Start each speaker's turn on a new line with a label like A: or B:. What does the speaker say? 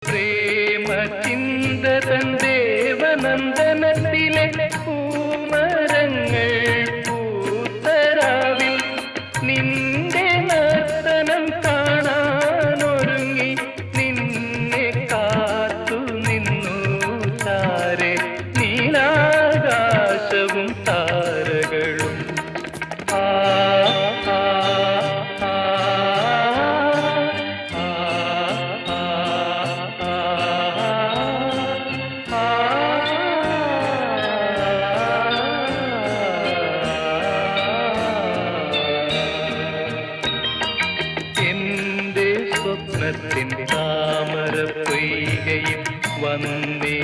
A: പ്രേമ ചിന്തതൻ ദേവനന്ദനത്തിലെ പൂമരങ്ങൾ പൂത്തരാവിൽ നിന്റെ നർത്തനം കാണാനൊരുങ്ങി നിന്നെ കാത്തു നിന്നു താരെ നീലാകാശവും താരകളും. ആ സ്വപ്നത്തിൻ താമര പൊയ്കയിൽ വന്നേ